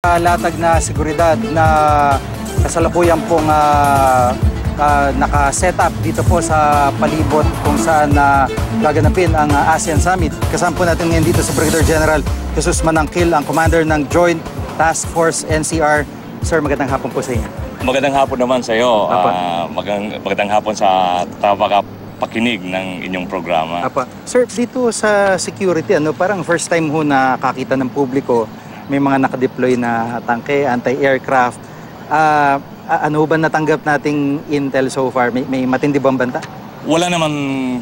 napakalatag na seguridad na kasalukuyan pong naka-set up dito po sa palibot kung saan gaganapin ang ASEAN Summit. Kasama po natin ngayon dito si Brigadier General Jesus Manangkil, ang commander ng Joint Task Force NCR. Sir, magandang hapon po sa inyo. Magandang hapon naman sa iyo. Magandang hapon sa pakinig ng inyong programa. Sir, dito sa security, parang first time ho nakakita ng publiko, may mga nakadeploy na tangke, anti-aircraft. Ano ba natanggap nating intel so far? May matindi bang banta? Wala naman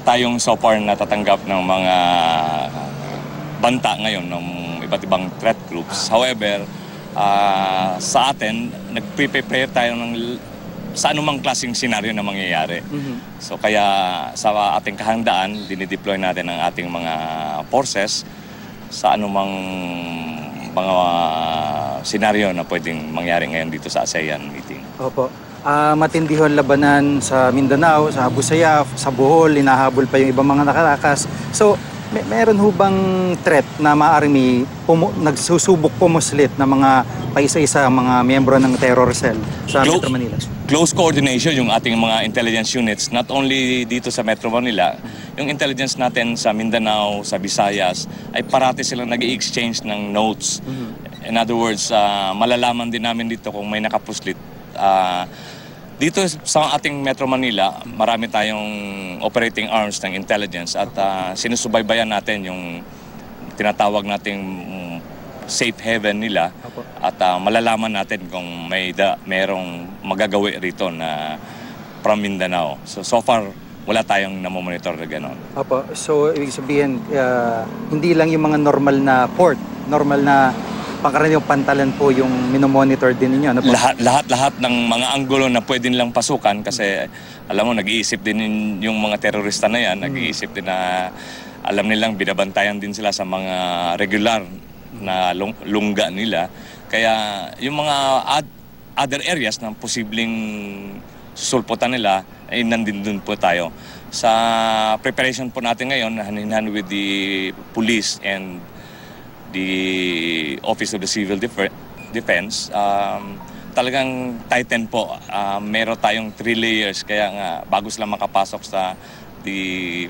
tayong so far natatanggap ng mga banta ngayon ng iba't ibang threat groups. However, sa atin, nag-prepare tayo sa anumang klaseng senaryo na mangyayari. So kaya sa ating kahandaan, dinideploy natin ang ating mga forces sa anumang mga senaryo na pwedeng mangyari ngayon dito sa ASEAN meeting. Opo. Matindihon labanan sa Mindanao, sa Abu Sayyaf, sa Bohol, inahabol pa yung ibang mga nakarakas. So, meron ho bang threat na maaaring nagsusubok pumuslit na mga paisa-isa mga miyembro ng terror cell sa Metro Manila? Close coordination yung ating mga intelligence units, not only dito sa Metro Manila, yung intelligence natin sa Mindanao, sa Visayas, ay parati silang nag-i-exchange ng notes. In other words, malalaman din namin dito kung may nakapuslit. Dito sa ating Metro Manila, marami tayong operating arms ng intelligence at sinusubaybayan natin yung tinatawag nating safe haven nila at malalaman natin kung mayroong magagawi rito na from Mindanao. So far, wala tayong namomonitor na gano'n. So ibig sabihin, hindi lang yung mga normal na port, normal na pangkaraniwang pantalan po yung minomonitor din ninyo? Lahat ng mga anggulo na pwede nilang pasukan kasi alam mo, nag-iisip din yung mga terorista na yan, nag-iisip din na alam nilang binabantayan din sila sa mga regular na lungga nila. Kaya yung mga other areas na posibleng susulputan nila ay nandun dun po tayo. Sa preparation po natin ngayon, hand in hand with the police and the Office of the Civil Defense, talagang tighten po. Meron tayong 3 layers, kaya nga bago sila makapasok sa the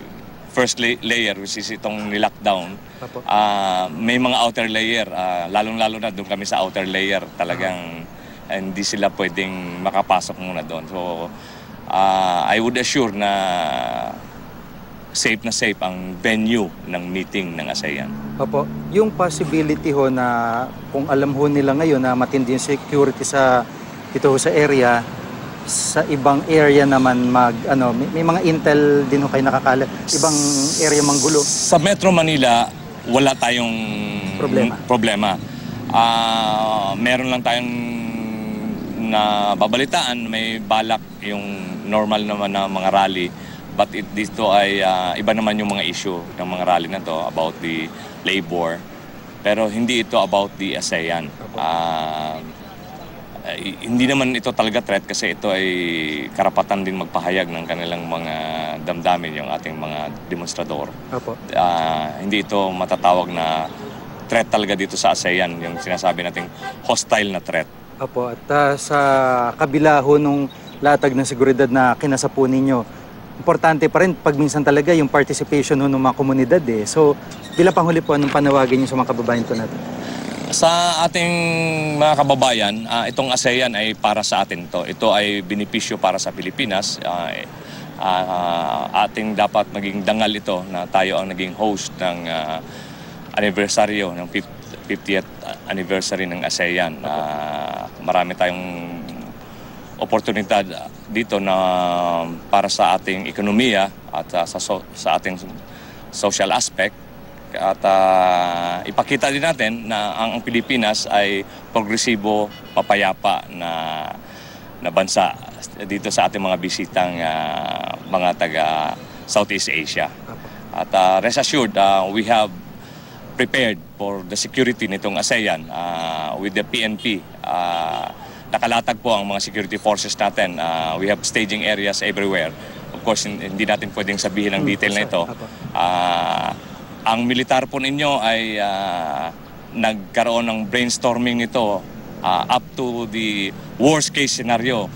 first layer, which is itong nilockdown, may mga outer layer, lalong-lalo na doon kami sa outer layer, talagang hindi sila pwedeng makapasok muna doon. So, I would assure na safe ang venue ng meeting ng ASEAN. Yung possibility ho na kung alam ho nila ngayon na matindi yung security ito sa area, sa ibang area naman may mga intel din ho kayo nakakalat, ibang area manggulo? Sa Metro Manila, wala tayong problema. Meron lang tayong nababalitaan, may balak yung normal naman na mga rally. But dito ay iba naman yung mga issue ng mga rally na to about the labor. Pero hindi ito about the ASEAN. Hindi naman ito talaga threat kasi ito ay karapatan din magpahayag ng kanilang mga damdamin yung ating mga demonstrador. Hindi ito matatawag na threat talaga dito sa ASEAN, yung sinasabi nating hostile na threat. At sa kabila ho nung latag ng seguridad na kinasapo ninyo, importante pa rin pag minsan talaga yung participation ng mga komunidad. So, bilang panghuli po, anong panawagan niyo sa mga kababayan po natin? Sa ating mga kababayan, itong ASEAN ay para sa atin to. Ito ay benepisyo para sa Pilipinas. Ating dapat maging dangal ito na tayo ang naging host ng anibersaryo ng 50th anniversary ng ASEAN. Marami tayong oportunidad dito na para sa ating ekonomiya at sa ating social aspect. At ipakita din natin na ang Pilipinas ay progresibo, papayapa na bansa dito sa ating mga bisitang mga taga Southeast Asia. At rest assured, we have prepared for the security nitong ASEAN with the PNP. Nakalatag po ang mga security forces natin. We have staging areas everywhere. Of course, hindi natin pwedeng sabihin ang detail na ito. Ang militar po ninyo ay nagkaroon ng brainstorming nito up to the worst case scenario,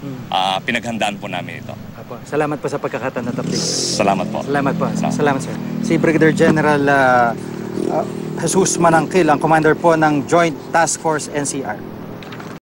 pinaghandaan po namin ito. Apo. Salamat po sa pagkakataon at update. Salamat po. Salamat po. Salamat, sir. Si Brigadier General Jesus Manangkil, ang commander po ng Joint Task Force NCR.